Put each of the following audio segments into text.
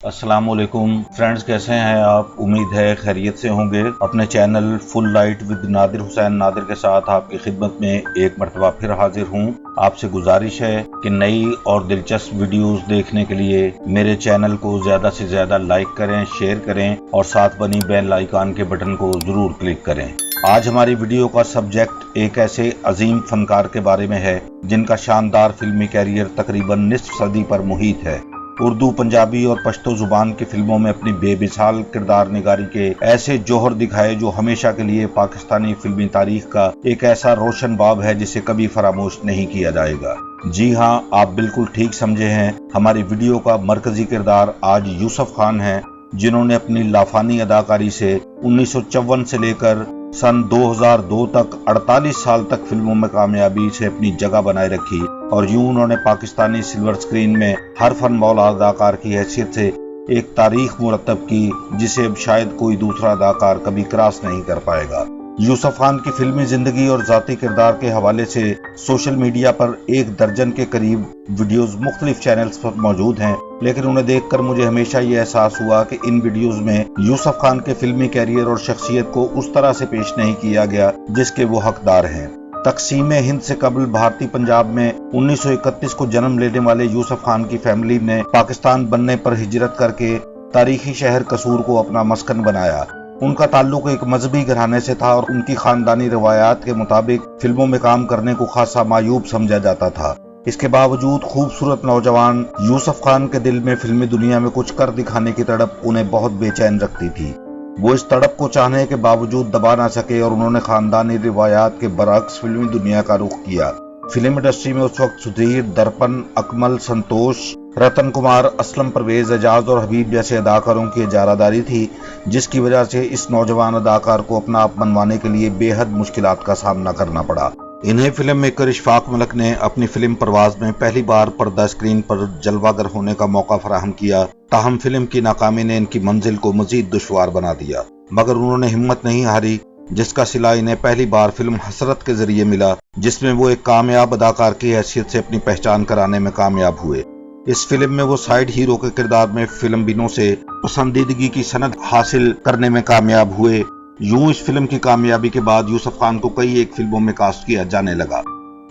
अस्सलामुअलैकुम फ्रेंड्स, कैसे हैं आप? उम्मीद है खैरियत से होंगे। अपने channel full light with Nadir Hussain Nadir के साथ आपकी खिदमत में एक मरतबा फिर हाजिर हूं। आपसे गुजारिश है कि नई और दिलचस्प वीडियोस देखने के लिए मेरे चैनल को ज्यादा से ज्यादा लाइक करें, शेयर करें और साथ बनी बेल आइकन के बटन को जरूर क्लिक करें। आज हमारी वीडियो का सब्जेक्ट एक ऐसे अजीम फनकार के बारे में है जिनका शानदार फिल्मी कैरियर तकरीबन निस्फ सदी पर मुहित है। उर्दू, पंजाबी और पश्तो जुबान की फिल्मों में अपनी बेमिसाल किरदार निगारी के ऐसे जौहर दिखाए जो हमेशा के लिए पाकिस्तानी फिल्मी तारीख का एक ऐसा रोशन बाब है जिसे कभी फरामोश नहीं किया जाएगा। जी हाँ, आप बिल्कुल ठीक समझे हैं। हमारी वीडियो का मरकजी किरदार आज यूसुफ खान है, जिन्होंने अपनी लाफानी अदाकारी से 1954 से लेकर सन 2002 तक 48 साल तक फिल्मों में कामयाबी से अपनी जगह बनाए रखी और यूं उन्होंने पाकिस्तानी सिल्वर स्क्रीन में हर फन मौला अदाकार की हैसियत से एक तारीख मुरतब की जिसे अब शायद कोई दूसरा अदाकार कभी क्रॉस नहीं कर पाएगा। यूसुफ खान की फिल्मी जिंदगी और जाती किरदार के हवाले से सोशल मीडिया पर 1 दर्जन के करीब वीडियोस मुख्तलिफ चैनल्स पर मौजूद हैं, लेकिन उन्हें देखकर मुझे हमेशा ये एहसास हुआ कि इन वीडियोस में यूसुफ खान के फिल्मी कैरियर और शख्सियत को उस तरह से पेश नहीं किया गया जिसके वो हकदार हैं। तकसीम हिंद से कबल भारतीय पंजाब में 1931 को जन्म लेने वाले यूसुफ खान की फैमिली ने पाकिस्तान बनने पर हिजरत करके तारीखी शहर कसूर को अपना मस्कन बनाया। उनका ताल्लुक एक मजहबी घराने से था और उनकी खानदानी रवायात के मुताबिक फिल्मों में काम करने को खासा मायूब समझा जाता था। इसके बावजूद खूबसूरत नौजवान यूसुफ खान के दिल में फिल्मी दुनिया में कुछ कर दिखाने की तड़प उन्हें बहुत बेचैन रखती थी। वो इस तड़प को चाहने के बावजूद दबा ना सके और उन्होंने खानदानी रिवायात के बरअक्स फिल्मी दुनिया का रुख किया। फिल्म इंडस्ट्री में उस वक्त सुधीर, दर्पण, अकमल, संतोष, रतन कुमार, असलम परवेज, एजाज और हबीब जैसे अदाकारों की इजारादारी थी, जिसकी वजह से इस नौजवान अदाकार को अपना आप मनवाने के लिए बेहद मुश्किलात का सामना करना पड़ा। इन्हें फिल्म मेकर इशफाक मलिक ने अपनी फिल्म परवाज में पहली बार पर्दा स्क्रीन पर जलवागर होने का मौका फराहम किया। ताहम फिल्म की नाकामी ने इनकी मंजिल को मजीद दुश्वार बना दिया, मगर उन्होंने हिम्मत नहीं हारी, जिसका सिला इन्हें पहली बार फिल्म हसरत के जरिए मिला, जिसमें वो एक कामयाब अदाकार की हैसियत से अपनी पहचान कराने में कामयाब हुए। इस फिल्म में वो साइड हीरो के किरदार में फिल्म बिनों से पसंदीदगी की सनद हासिल करने में कामयाब हुए। यूं इस फिल्म की कामयाबी के बाद यूसुफ खान को कई एक फिल्मों में कास्ट किया जाने लगा।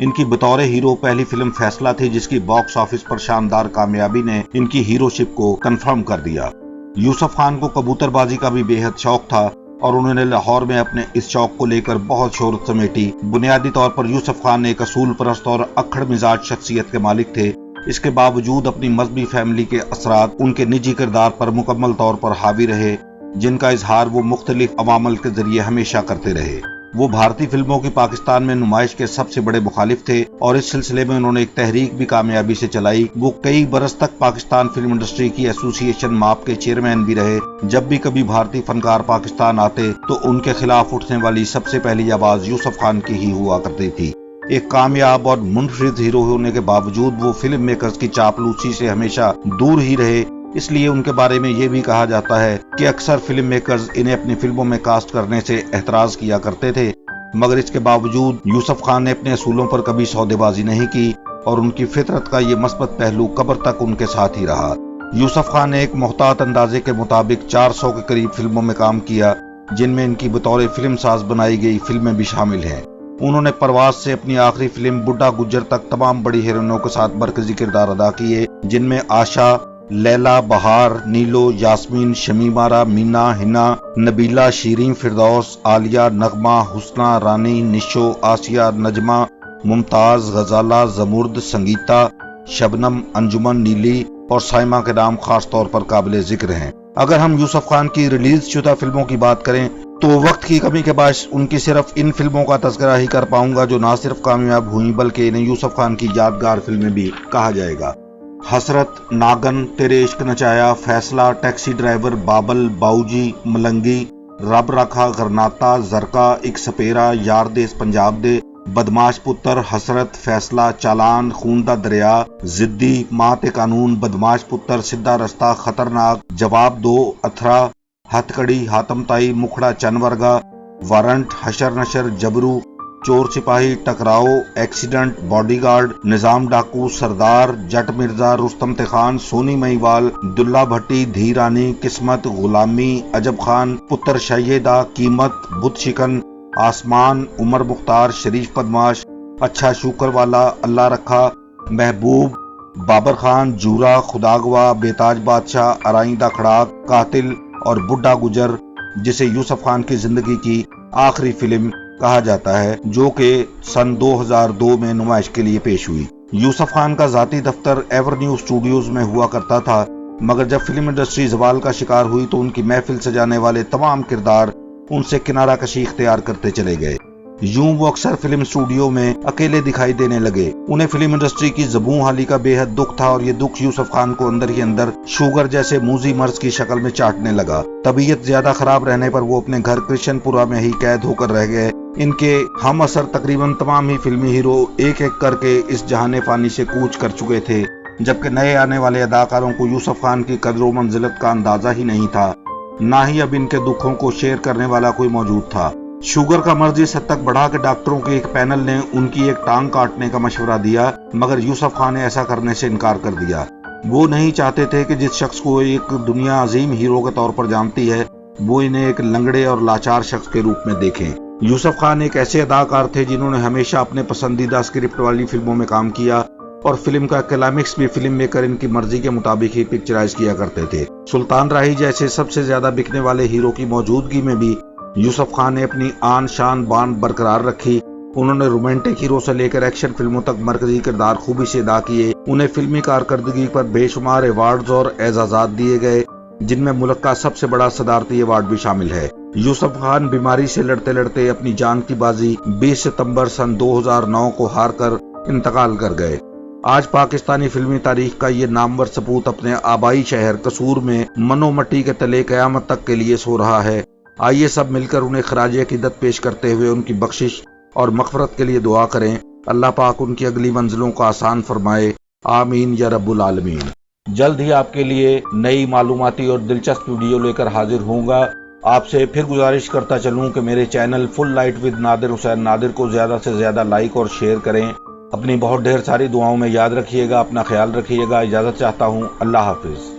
इनकी बतौर हीरो पहली फिल्म फैसला थी, जिसकी बॉक्स ऑफिस पर शानदार कामयाबी ने इनकी हीरोशिप को कंफर्म कर दिया। यूसुफ खान को कबूतरबाजी का भी बेहद शौक था और उन्होंने लाहौर में अपने इस शौक को लेकर बहुत शोहरत समेटी। बुनियादी तौर पर यूसुफ खान एक असूल परस्त और अक्खड़ मिजाज शख्सियत के मालिक थे। इसके बावजूद अपनी मजहबी फैमिली के असरात उनके निजी किरदार पर मुकम्मल तौर पर हावी रहे, जिनका इजहार वो मुख्तलिफ अवामल के जरिए हमेशा करते रहे। वो भारतीय फिल्मों की पाकिस्तान में नुमाइश के सबसे बड़े मुखालिफ थे और इस सिलसिले में उन्होंने एक तहरीक भी कामयाबी से चलाई। वो कई बरस तक पाकिस्तान फिल्म इंडस्ट्री की एसोसिएशन माप के चेयरमैन भी रहे। जब भी कभी भारतीय फनकार पाकिस्तान आते तो उनके खिलाफ उठने वाली सबसे पहली आवाज यूसुफ खान की ही हुआ करती थी। एक कामयाब और मुनफरिद हीरो होने के बावजूद वो फिल्म मेकर्स की चापलूसी से हमेशा दूर ही रहे। इसलिए उनके बारे में ये भी कहा जाता है कि अक्सर फिल्म मेकर्स इन्हें अपनी फिल्मों में कास्ट करने से एतराज किया करते थे, मगर इसके बावजूद यूसुफ खान ने अपने असूलों पर कभी सौदेबाजी नहीं की और उनकी फितरत का ये मस्बत पहलू कब्र तक उनके साथ ही रहा। यूसुफ खान ने एक मोहतात अंदाजे के मुताबिक 400 के करीब फिल्मों में काम किया, जिनमें इनकी बतौर फिल्म साज बनाई गई फिल्में भी शामिल हैं। उन्होंने परवाज से अपनी आखिरी फिल्म बुड्ढा गुज्जर तक तमाम बड़ी हीरोइनों के साथ मरकजी किरदार अदा किए, जिनमें आशा, लैला, बहार, नीलो, यास्मीन, शमीमारा, मीना, हिना, नबीला, शीरीन, फिरदौस, आलिया, नगमा, हुस्ना, रानी, निशो, आसिया, नजमा, मुमताज, गजाला, जमुर्द, संगीता, शबनम, अंजुमन, नीली और साइमा के नाम खास तौर पर काबिल जिक्र हैं। अगर हम यूसुफ खान की रिलीज शुदा फिल्मों की बात करें तो वक्त की कमी के बायस उनकी सिर्फ इन फिल्मों का तज़किरा ही कर पाऊंगा जो ना सिर्फ कामयाब हुई बल्कि इन्हें यूसुफ खान की यादगार फिल्में भी कहा जाएगा। हसरत, नागन, तेरे इश्क नचाया, फैसला, टैक्सी ड्राइवर, बाबल, बाऊजी, मलंगी, रब रखा, गरनाता, जरका, एक सपेरा, यार देश पंजाब दे, बदमाश पुत्र, हसरत, फैसला, चालान, खून दा दरिया, जिद्दी, मां ते कानून, बदमाश पुत्र, सीधा रस्ता, खतरनाक, जवाब दो, अथरा, हथकड़ी, हातम ताई, मुखड़ा चन वर्गा, वारंट, हशर नशर, जबरू, चोर सिपाही, टकराव, एक्सीडेंट, बॉडीगार्ड, निजाम डाकू, सरदार, जट मिर्जा, रुस्तम खान, सोनी महिवाल, दुल्ला भट्टी, धी रानी, किस्मत, गुलामी, अजब खान, पुत्र शैयदा, कीमत, बुत शिकन, आसमान, उमर मुख्तार, शरीफ बदमाश, अच्छा शुक्र वाला, अल्लाह रखा, महबूब, बाबर खान, जूरा, खुदागवा, बेताज बादशाह, अराइंदा खड़ाक, कातिल और बुड्ढा गुजर, जिसे यूसुफ खान की जिंदगी की आखिरी फिल्म कहा जाता है, जो कि सन 2002 में नुमाइश के लिए पेश हुई। यूसुफ खान का जाती दफ्तर एवरन्यू स्टूडियोज में हुआ करता था, मगर जब फिल्म इंडस्ट्री जवाल का शिकार हुई तो उनकी महफिल सजाने वाले तमाम किरदार उनसे किनारा कशी इख्तियार करते चले गए। यूं वो अक्सर फिल्म स्टूडियो में अकेले दिखाई देने लगे। उन्हें फिल्म इंडस्ट्री की ज़बूं हाली का बेहद दुख था और ये दुख यूसुफ खान को अंदर ही अंदर शुगर जैसे मूजी मर्ज की शक्ल में चाटने लगा। तबीयत ज्यादा खराब रहने पर वो अपने घर कृष्णपुरा में ही कैद होकर रह गए। इनके हम असर तकरीबन तमाम ही फिल्मी हीरो एक एक करके इस जहाने फानी से कूच कर चुके थे, जबकि नए आने वाले अदाकारों को यूसुफ खान की कदर मंजिलत का अंदाजा ही नहीं था, ना ही अब इनके दुखों को शेयर करने वाला कोई मौजूद था। शुगर का मर्ज इस हद तक बढ़ा कि डॉक्टरों के एक पैनल ने उनकी एक टांग काटने का मशवरा दिया, मगर यूसुफ खान ने ऐसा करने से इनकार कर दिया। वो नहीं चाहते थे कि जिस शख्स को एक दुनिया अजीम हीरो के तौर पर जानती है, वो इन्हें एक लंगड़े और लाचार शख्स के रूप में देखें। यूसुफ खान एक ऐसे अदाकार थे जिन्होंने हमेशा अपने पसंदीदा स्क्रिप्ट वाली फिल्मों में काम किया और फिल्म का क्लाइमेक्स भी फिल्म मेकर इनकी मर्जी के मुताबिक ही पिक्चराइज किया करते थे। सुल्तान राही जैसे सबसे ज्यादा बिकने वाले हीरो की मौजूदगी में भी यूसुफ खान ने अपनी आन शान बान बरकरार रखी। उन्होंने रोमांटिक हीरो से लेकर एक्शन फिल्मों तक मरकजी किरदार खूबी से अदा किए। उन्हें फिल्मी कारकर्दगी पर बेशुमार अवार्ड्स और एजाजात दिए गए, जिनमें मुल्क का सबसे बड़ा सदारती अवार्ड भी शामिल है। यूसुफ खान बीमारी से लड़ते लड़ते अपनी जान की बाजी 20 सितंबर सन 2009 को हार कर इंतकाल कर गए। आज पाकिस्तानी फिल्मी तारीख का ये नामवर सपूत अपने आबाई शहर कसूर में मनोमट्टी के तले कयामत तक के लिए सो रहा है। आइए सब मिलकर उन्हें खराज अकीदत पेश करते हुए उनकी बख्शिश और मग़फ़िरत के लिए दुआ करें। अल्लाह पाक उनकी अगली मंजिलों को आसान फरमाए। आमीन या रब्बुल आलमीन। जल्द ही आपके लिए नई मालूमाती और दिलचस्प वीडियो लेकर हाजिर होऊंगा। आपसे फिर गुजारिश करता चलूं कि मेरे channel full light with Nadir Hussain Nadir को ज्यादा से ज्यादा लाइक और शेयर करें। अपनी बहुत ढेर सारी दुआओं में याद रखिएगा। अपना ख्याल रखिएगा। इजाजत चाहता हूँ। अल्लाह हाफिज।